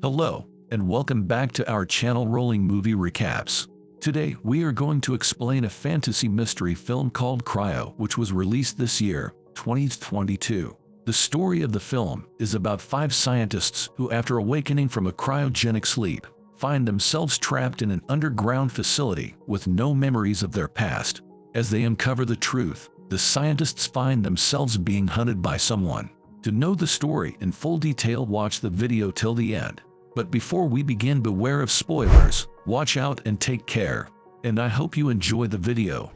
Hello, and welcome back to our channel Rolling Movie Recaps. Today, we are going to explain a fantasy mystery film called Cryo, which was released this year, 2022. The story of the film is about 5 scientists who, after awakening from a cryogenic sleep, find themselves trapped in an underground facility with no memories of their past. As they uncover the truth, the scientists find themselves being hunted by someone. To know the story in full detail, watch the video till the end. But before we begin, beware of spoilers, watch out and take care. And I hope you enjoy the video.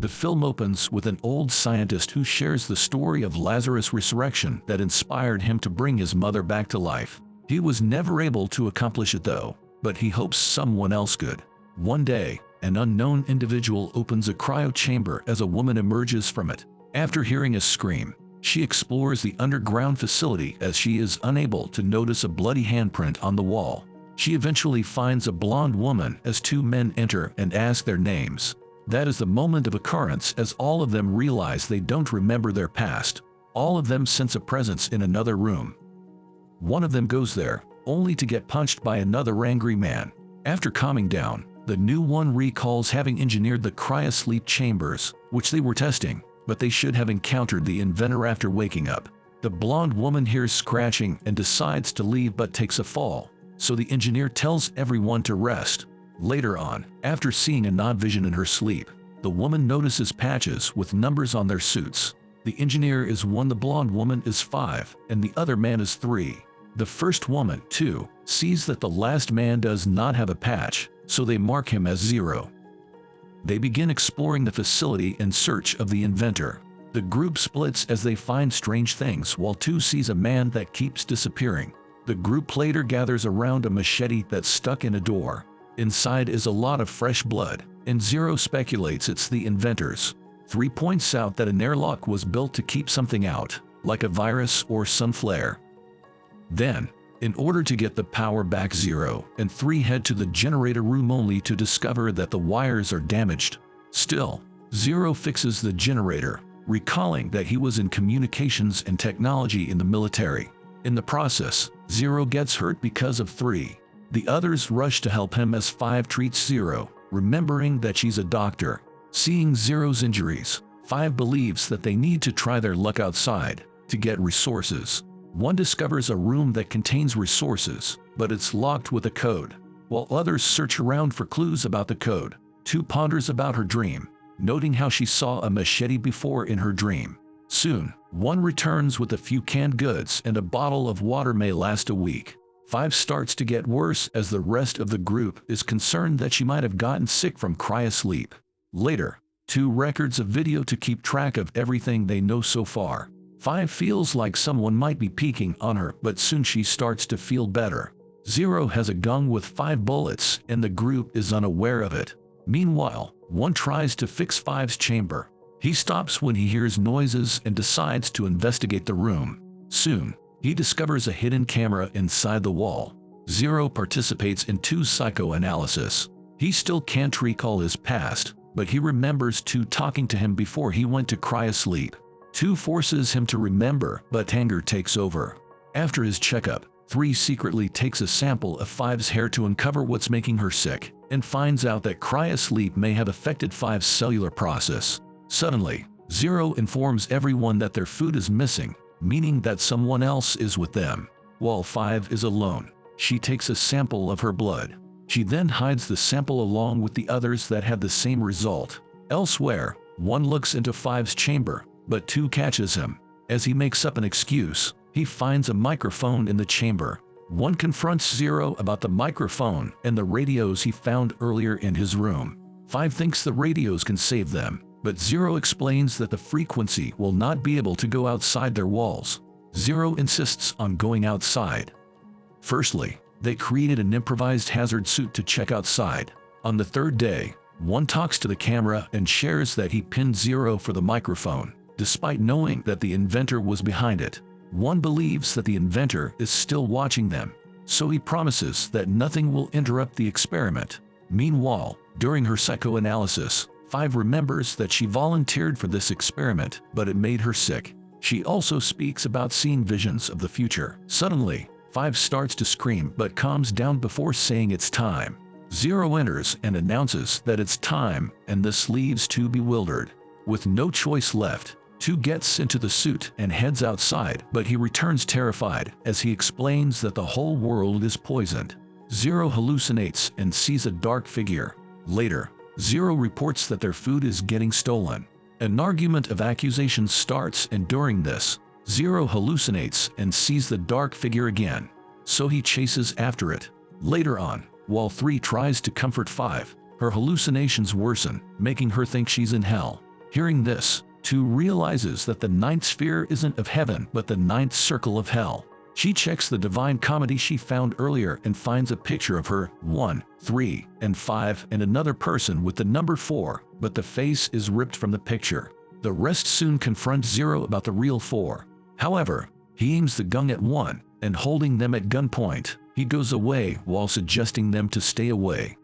The film opens with an old scientist who shares the story of Lazarus' resurrection that inspired him to bring his mother back to life. He was never able to accomplish it though, but he hopes someone else could. One day, an unknown individual opens a cryo chamber as a woman emerges from it. After hearing a scream, she explores the underground facility as she is unable to notice a bloody handprint on the wall. She eventually finds a blonde woman as 2 men enter and ask their names. That is the moment of occurrence as all of them realize they don't remember their past. All of them sense a presence in another room. One of them goes there, only to get punched by another angry man. After calming down, the new one recalls having engineered the Cryosleep chambers, which they were testing, but they should have encountered the inventor after waking up. The blonde woman hears scratching and decides to leave but takes a fall, so the engineer tells everyone to rest. Later on, after seeing a night vision in her sleep, the woman notices patches with numbers on their suits. The engineer is 1, the blonde woman is 5, and the other man is 3. The first woman, 2, sees that the last man does not have a patch, so they mark him as 0. They begin exploring the facility in search of the inventor. The group splits as they find strange things while 2 sees a man that keeps disappearing. The group later gathers around a machete that's stuck in a door. Inside is a lot of fresh blood, and 0 speculates it's the inventors. 3 points out that an airlock was built to keep something out, like a virus or some flare. Then, in order to get the power back, 0 and 3 head to the generator room only to discover that the wires are damaged. Still, 0 fixes the generator, recalling that he was in communications and technology in the military. In the process, 0 gets hurt because of 3. The others rush to help him as 5 treats 0, remembering that she's a doctor. Seeing 0's injuries, 5 believes that they need to try their luck outside to get resources. 1 discovers a room that contains resources, but it's locked with a code. While others search around for clues about the code, 2 ponders about her dream, noting how she saw a machete before in her dream. Soon, 1 returns with a few canned goods and a bottle of water may last a week. 5 starts to get worse as the rest of the group is concerned that she might have gotten sick from cryosleep. Later, 2 records of video to keep track of everything they know so far. 5 feels like someone might be peeking on her, but soon she starts to feel better. 0 has a gun with 5 bullets and the group is unaware of it. Meanwhile, 1 tries to fix 5's chamber. He stops when he hears noises and decides to investigate the room. Soon, he discovers a hidden camera inside the wall. 0 participates in 2's psychoanalysis. He still can't recall his past, but he remembers 2 talking to him before he went to cryosleep. 2 forces him to remember, but anger takes over. After his checkup, 3 secretly takes a sample of 5's hair to uncover what's making her sick, and finds out that cryosleep may have affected 5's cellular process. Suddenly, 0 informs everyone that their food is missing, meaning that someone else is with them. While 5 is alone, she takes a sample of her blood. She then hides the sample along with the others that had the same result. Elsewhere, 1 looks into 5's chamber, but 2 catches him. As he makes up an excuse, he finds a microphone in the chamber. 1 confronts 0 about the microphone and the radios he found earlier in his room. 5 thinks the radios can save them, but 0 explains that the frequency will not be able to go outside their walls. 0 insists on going outside. Firstly, they created an improvised hazard suit to check outside. On the 3rd day, 1 talks to the camera and shares that he pinned 0 for the microphone, despite knowing that the inventor was behind it. 1 believes that the inventor is still watching them, so he promises that nothing will interrupt the experiment. Meanwhile, during her psychoanalysis, 5 remembers that she volunteered for this experiment, but it made her sick. She also speaks about seeing visions of the future. Suddenly, 5 starts to scream but calms down before saying it's time. 0 enters and announces that it's time, and this leaves 2 bewildered. With no choice left, 2 gets into the suit and heads outside, but he returns terrified as he explains that the whole world is poisoned. 0 hallucinates and sees a dark figure. Later, 0 reports that their food is getting stolen. An argument of accusations starts, and during this, 0 hallucinates and sees the dark figure again, so he chases after it. Later on, while 3 tries to comfort 5, her hallucinations worsen, making her think she's in hell. Hearing this, 2 realizes that the 9th sphere isn't of heaven but the 9th circle of hell. She checks the divine comedy she found earlier and finds a picture of her, 1, 3, and 5 and another person with the number 4, but the face is ripped from the picture. The rest soon confront 0 about the real 4. However, he aims the gun at 1, and holding them at gunpoint, he goes away while suggesting them to stay away.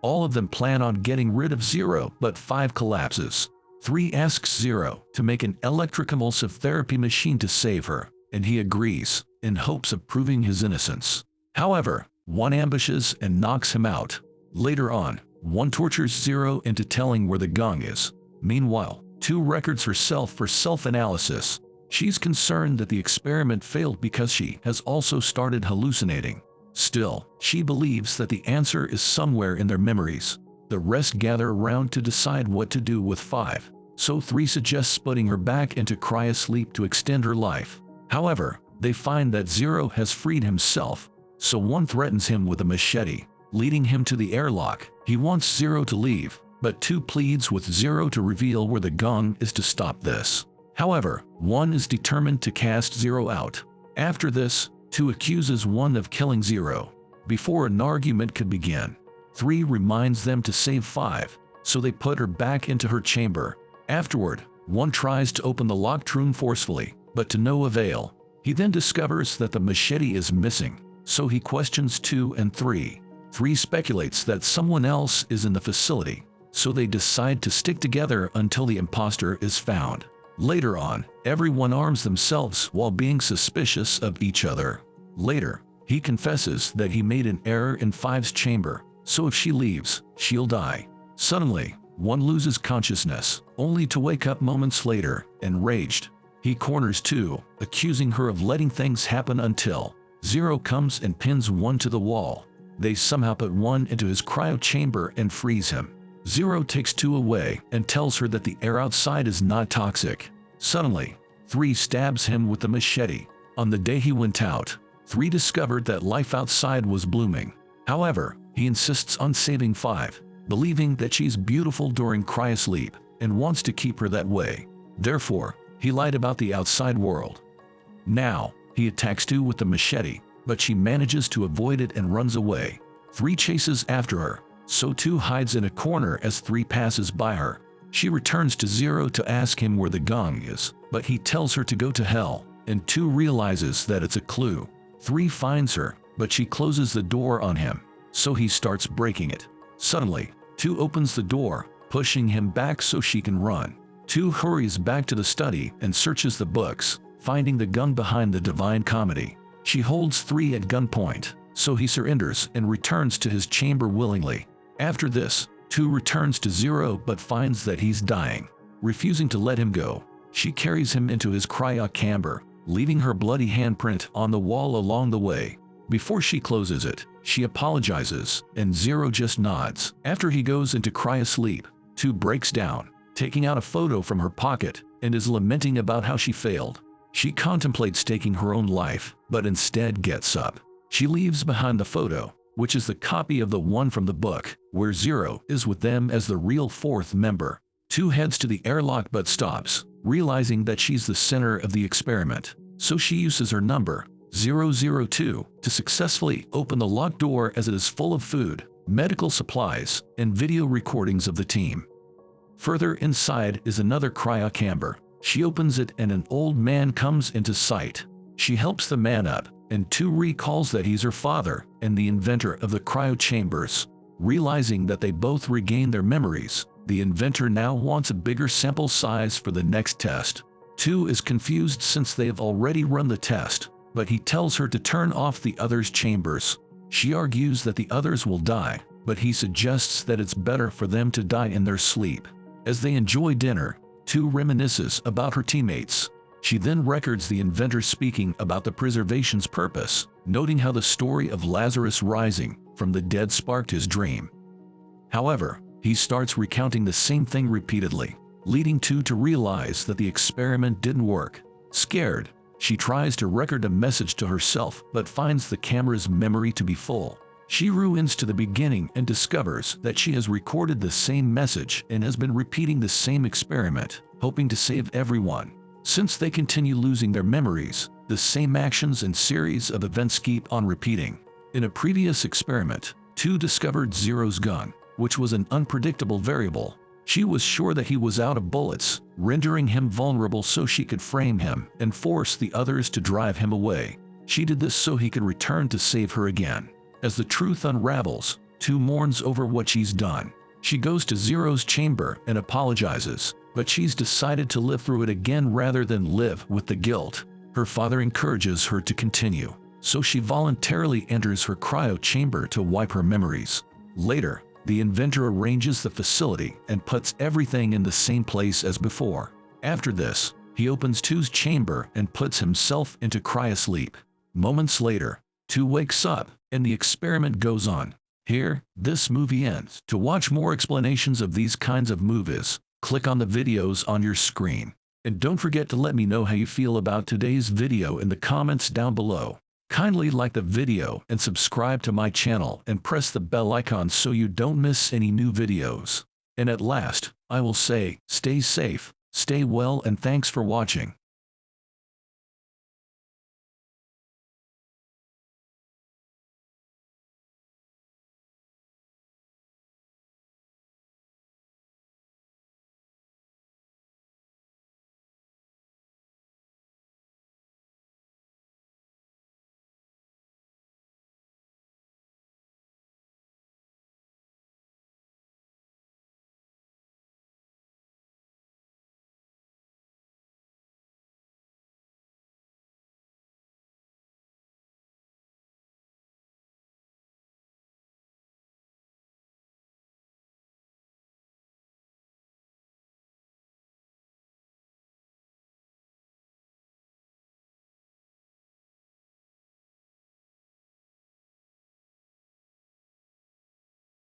All of them plan on getting rid of 0, but 5 collapses. 3 asks 0 to make an electroconvulsive therapy machine to save her, and he agrees, in hopes of proving his innocence. However, 1 ambushes and knocks him out. Later on, 1 tortures 0 into telling where the gun is. Meanwhile, 2 records herself for self-analysis. She's concerned that the experiment failed because she has also started hallucinating. Still, she believes that the answer is somewhere in their memories. The rest gather around to decide what to do with 5, so 3 suggests putting her back into cryosleep to extend her life. However, they find that 0 has freed himself, so 1 threatens him with a machete, leading him to the airlock. He wants 0 to leave, but 2 pleads with 0 to reveal where the gun is to stop this. However, 1 is determined to cast 0 out. After this, 2 accuses 1 of killing 0. Before an argument could begin, 3 reminds them to save 5, so they put her back into her chamber. Afterward, 1 tries to open the locked room forcefully, but to no avail. He then discovers that the machete is missing, so he questions 2 and 3. 3 speculates that someone else is in the facility, so they decide to stick together until the imposter is found. Later on, everyone arms themselves while being suspicious of each other. Later, he confesses that he made an error in 5's chamber, so if she leaves, she'll die. Suddenly, 1 loses consciousness, only to wake up moments later, enraged. He corners 2, accusing her of letting things happen until 0 comes and pins 1 to the wall. They somehow put 1 into his cryo chamber and freeze him. 0 takes 2 away and tells her that the air outside is not toxic. Suddenly, 3 stabs him with the machete. On the day he went out, 3 discovered that life outside was blooming. However, he insists on saving 5, believing that she's beautiful during cryosleep and wants to keep her that way. Therefore, he lied about the outside world. Now, he attacks 2 with the machete, but she manages to avoid it and runs away. 3 chases after her, so 2 hides in a corner as 3 passes by her. She returns to 0 to ask him where the gun is, but he tells her to go to hell, and 2 realizes that it's a clue. 3 finds her, but she closes the door on him, so he starts breaking it. Suddenly, 2 opens the door, pushing him back so she can run. 2 hurries back to the study and searches the books, finding the gun behind the divine comedy. She holds 3 at gunpoint, so he surrenders and returns to his chamber willingly. After this, 2 returns to 0 but finds that he's dying. Refusing to let him go, she carries him into his cryo chamber, leaving her bloody handprint on the wall along the way. Before she closes it, she apologizes, and 0 just nods. After he goes into cryosleep, 2 breaks down, taking out a photo from her pocket, and is lamenting about how she failed. She contemplates taking her own life, but instead gets up. She leaves behind the photo, which is the copy of the one from the book, where 0 is with them as the real 4th member. 2 heads to the airlock but stops, realizing that she's the center of the experiment, so she uses her number, 002, to successfully open the locked door as it is full of food, medical supplies, and video recordings of the team. Further inside is another cryo chamber. She opens it and an old man comes into sight. She helps the man up, and 2 recalls that he's her father and the inventor of the cryo chambers. Realizing that they both regain their memories, the inventor now wants a bigger sample size for the next test. 2 is confused since they have already run the test, but he tells her to turn off the others' chambers. She argues that the others will die, but he suggests that it's better for them to die in their sleep. As they enjoy dinner, 2 reminisces about her teammates. She then records the inventor speaking about the preservation's purpose, noting how the story of Lazarus rising from the dead sparked his dream. However, he starts recounting the same thing repeatedly, leading 2 to realize that the experiment didn't work. Scared, she tries to record a message to herself but finds the camera's memory to be full. She rewinds to the beginning and discovers that she has recorded the same message and has been repeating the same experiment, hoping to save everyone. Since they continue losing their memories, the same actions and series of events keep on repeating. In a previous experiment, 2 discovered Zero's gun, which was an unpredictable variable. She was sure that he was out of bullets, rendering him vulnerable so she could frame him and force the others to drive him away. She did this so he could return to save her again. As the truth unravels, 2 mourns over what she's done. She goes to Zero's chamber and apologizes, but she's decided to live through it again rather than live with the guilt. Her father encourages her to continue, so she voluntarily enters her cryo chamber to wipe her memories. Later, the inventor arranges the facility and puts everything in the same place as before. After this, he opens 2's chamber and puts himself into cryosleep. Moments later, 2 wakes up, and the experiment goes on. Here, this movie ends. To watch more explanations of these kinds of movies, click on the videos on your screen. And don't forget to let me know how you feel about today's video in the comments down below. Kindly like the video and subscribe to my channel and press the bell icon so you don't miss any new videos. And at last, I will say, stay safe, stay well, and thanks for watching.